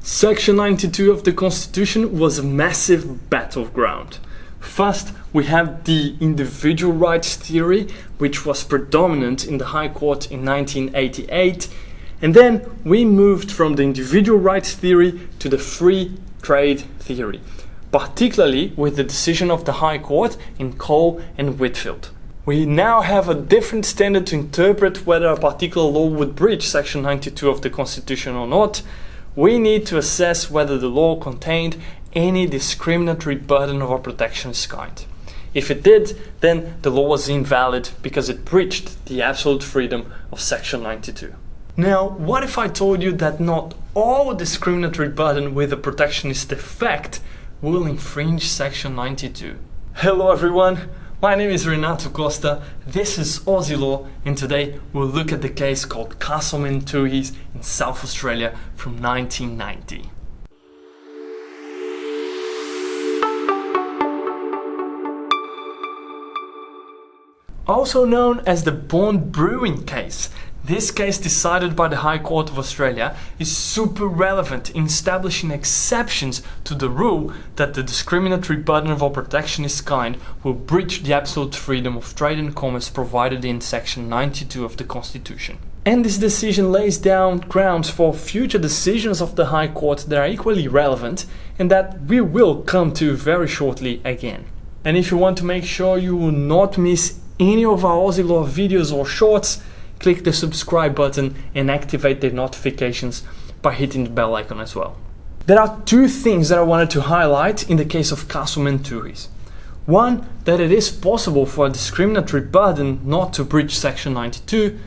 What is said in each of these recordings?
Section 92 of the Constitution was a massive battleground. First, we have the individual rights theory, which was predominant in the High Court in 1988, and then we moved from the individual rights theory to the free trade theory, particularly with the decision of the High Court in Cole and Whitfield. We now have a different standard to interpret whether a particular law would breach Section 92 of the Constitution or not. We need to assess whether the law contained any discriminatory burden of a protectionist kind. If it did, then the law was invalid because it breached the absolute freedom of Section 92. Now, what if I told you that not all discriminatory burden with a protectionist effect will infringe Section 92? Hello everyone, my name is Renato Costa, this is Aussie Law, and today we'll look at the case called Castlemaine Tooheys in South Australia from 1990. Also known as the Bond Brewing case, this case decided by the High Court of Australia is super relevant in establishing exceptions to the rule that the discriminatory burden of a protectionist kind will breach the absolute freedom of trade and commerce provided in Section 92 of the Constitution. And this decision lays down grounds for future decisions of the High Court that are equally relevant and that we will come to very shortly again. And if you want to make sure you will not miss any of our Aussie Law videos or shorts, click the subscribe button and activate the notifications by hitting the bell icon as well. There are two things that I wanted to highlight in the case of Castlemaine Tooheys. One, that it is possible for a discriminatory burden not to breach Section 92,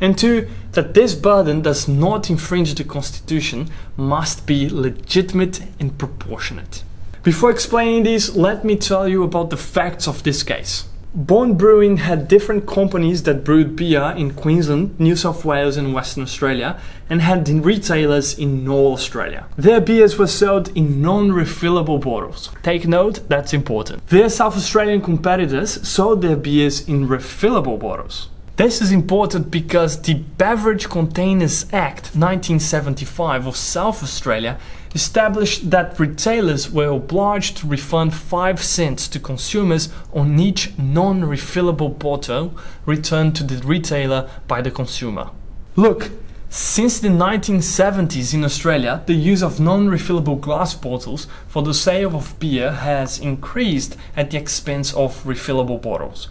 and two, that this burden does not infringe the Constitution, must be legitimate and proportionate. Before explaining this, let me tell you about the facts of this case. Bond Brewing had different companies that brewed beer in Queensland, New South Wales and Western Australia, and had retailers in North Australia. Their beers were sold in non-refillable bottles. Take note, that's important. Their South Australian competitors sold their beers in refillable bottles. This is important because the Beverage Containers Act 1975 of South Australia established that retailers were obliged to refund 5 cents to consumers on each non-refillable bottle returned to the retailer by the consumer. Look, since the 1970s in Australia, the use of non-refillable glass bottles for the sale of beer has increased at the expense of refillable bottles.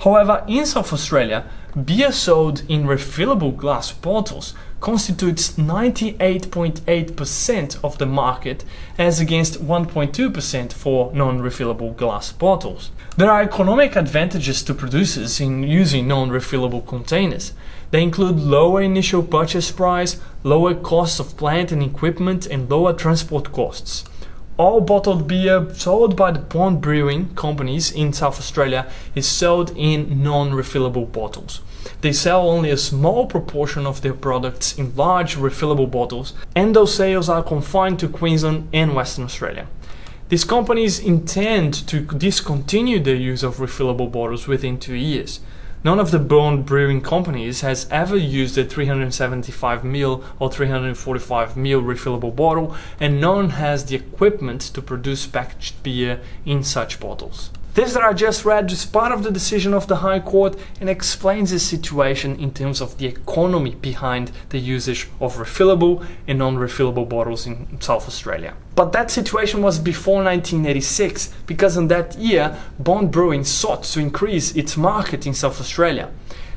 However, in South Australia, beer sold in refillable glass bottles constitutes 98.8% of the market as against 1.2% for non-refillable glass bottles. There are economic advantages to producers in using non-refillable containers. They include lower initial purchase price, lower costs of plant and equipment, and lower transport costs. All bottled beer sold by the Bond Brewing companies in South Australia is sold in non-refillable bottles. They sell only a small proportion of their products in large refillable bottles, and those sales are confined to Queensland and Western Australia. These companies intend to discontinue their use of refillable bottles within 2 years. None of the Bond Brewing companies has ever used a 375ml or 345ml refillable bottle, and none has the equipment to produce packaged beer in such bottles. This that I just read is part of the decision of the High Court and explains the situation in terms of the economy behind the usage of refillable and non-refillable bottles in South Australia. But that situation was before 1986, because in that year, Bond Brewing sought to increase its market in South Australia.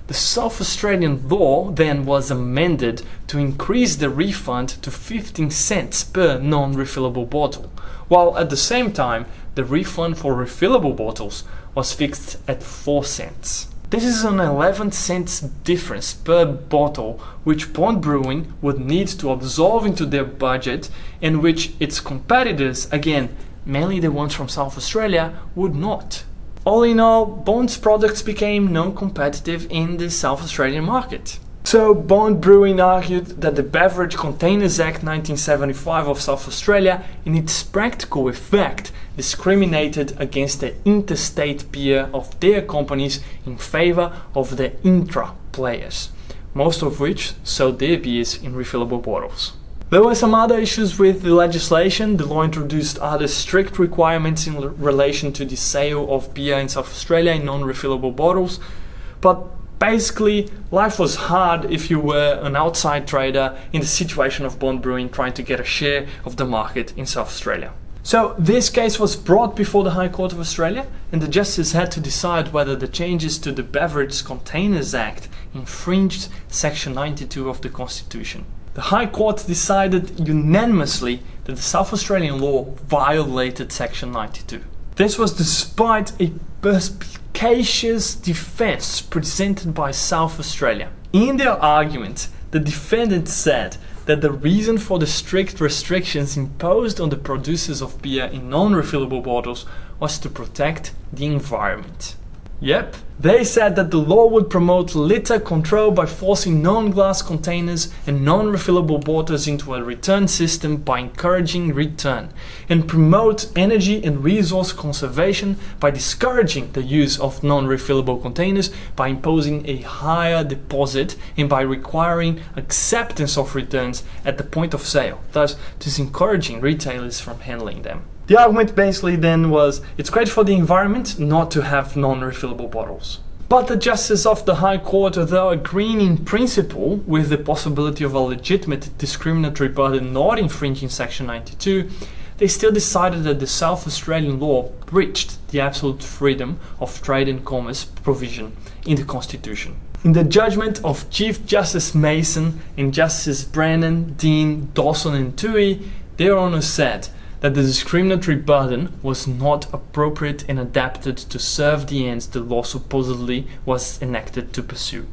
The South Australian law then was amended to increase the refund to 15 cents per non-refillable bottle, while at the same time, the refund for refillable bottles was fixed at 4 cents. This is an 11 cents difference per bottle which Bond Brewing would need to absorb into their budget, and which its competitors, again, mainly the ones from South Australia, would not. All in all, Bond's products became non-competitive in the South Australian market. So Bond Brewing argued that the Beverage Containers Act 1975 of South Australia, in its practical effect, discriminated against the interstate beer of their companies in favor of the intra players, most of which sold their beers in refillable bottles. There were some other issues with the legislation. The law introduced other strict requirements in relation to the sale of beer in South Australia in non-refillable bottles. But basically, life was hard if you were an outside trader in the situation of Bond Brewing trying to get a share of the market in South Australia. So this case was brought before the High Court of Australia, and the justice had to decide whether the changes to the Beverage Containers Act infringed Section 92 of the Constitution. The High Court decided unanimously that the South Australian law violated Section 92. This was despite a perspicacious defense presented by South Australia. In their argument, the defendant said that the reason for the strict restrictions imposed on the producers of beer in non-refillable bottles was to protect the environment. Yep, they said that the law would promote litter control by forcing non-glass containers and non-refillable bottles into a return system by encouraging return, and promote energy and resource conservation by discouraging the use of non-refillable containers by imposing a higher deposit and by requiring acceptance of returns at the point of sale, thus disencouraging retailers from handling them. The argument basically then was, it's great for the environment not to have non-refillable bottles. But the justices of the High Court, though agreeing in principle with the possibility of a legitimate discriminatory burden not infringing Section 92, they still decided that the South Australian law breached the absolute freedom of trade and commerce provision in the Constitution. In the judgment of Chief Justice Mason and Justices Brennan, Dean, Dawson and Toohey, their honours said that the discriminatory burden was not appropriate and adapted to serve the ends the law supposedly was enacted to pursue.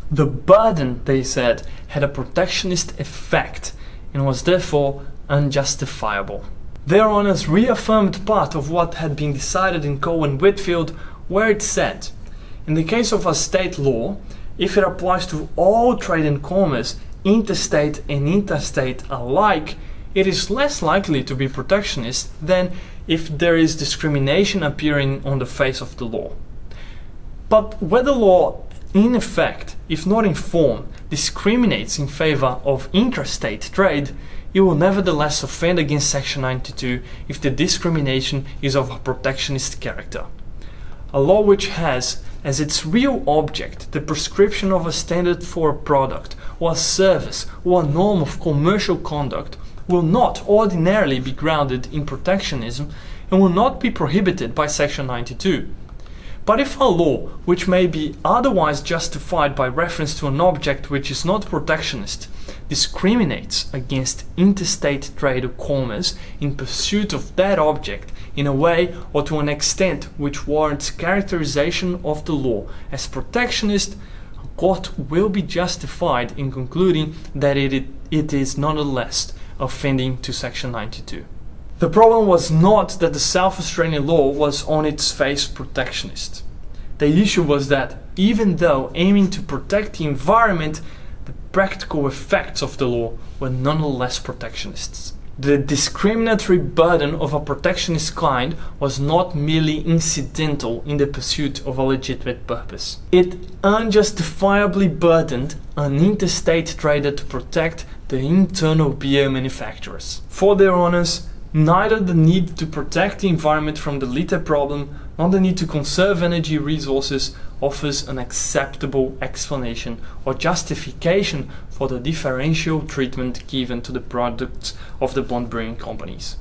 The burden, they said, had a protectionist effect and was therefore unjustifiable. Their honours reaffirmed part of what had been decided in Cohen Whitfield, where it said, in the case of a state law, if it applies to all trade and commerce, interstate and interstate alike, it is less likely to be protectionist than if there is discrimination appearing on the face of the law. But where the law, in effect, if not in form, discriminates in favor of intrastate trade, it will nevertheless offend against Section 92 if the discrimination is of a protectionist character. A law which has as its real object the prescription of a standard for a product or a service or a norm of commercial conduct will not ordinarily be grounded in protectionism and will not be prohibited by Section 92. But if a law, which may be otherwise justified by reference to an object which is not protectionist, discriminates against interstate trade or commerce in pursuit of that object in a way or to an extent which warrants characterization of the law as protectionist, a court will be justified in concluding that it is nonetheless offending to Section 92. The problem was not that the South Australian law was on its face protectionist. The issue was that even though aiming to protect the environment, the practical effects of the law were nonetheless protectionists. The discriminatory burden of a protectionist kind was not merely incidental in the pursuit of a legitimate purpose. It unjustifiably burdened an interstate trader to protect the internal beer manufacturers. For their honours, neither the need to protect the environment from the litter problem nor the need to conserve energy resources offers an acceptable explanation or justification for the differential treatment given to the products of the Bond Brewing companies.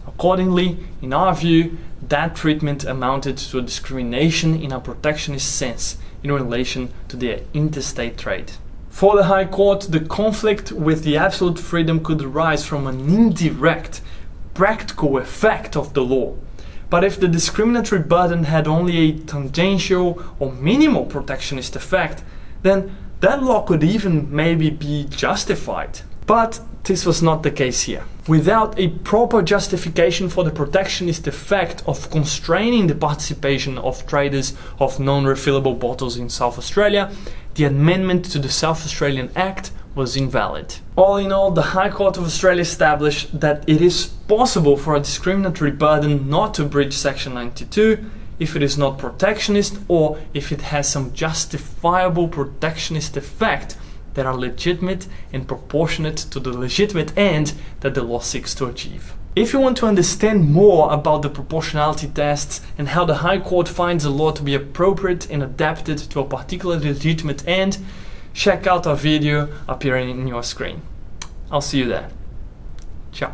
Accordingly, in our view, that treatment amounted to a discrimination in a protectionist sense in relation to their interstate trade. For the High Court, the conflict with the absolute freedom could arise from an indirect, practical effect of the law. But if the discriminatory burden had only a tangential or minimal protectionist effect, then that law could even maybe be justified. But this was not the case here. Without a proper justification for the protectionist effect of constraining the participation of traders of non-refillable bottles in South Australia, the amendment to the South Australian Act was invalid. All in all, the High Court of Australia established that it is possible for a discriminatory burden not to breach Section 92 if it is not protectionist or if it has some justifiable protectionist effect that are legitimate and proportionate to the legitimate end that the law seeks to achieve. If you want to understand more about the proportionality tests and how the High Court finds a law to be appropriate and adapted to a particular legitimate end, check out our video appearing in your screen. I'll see you there. Ciao.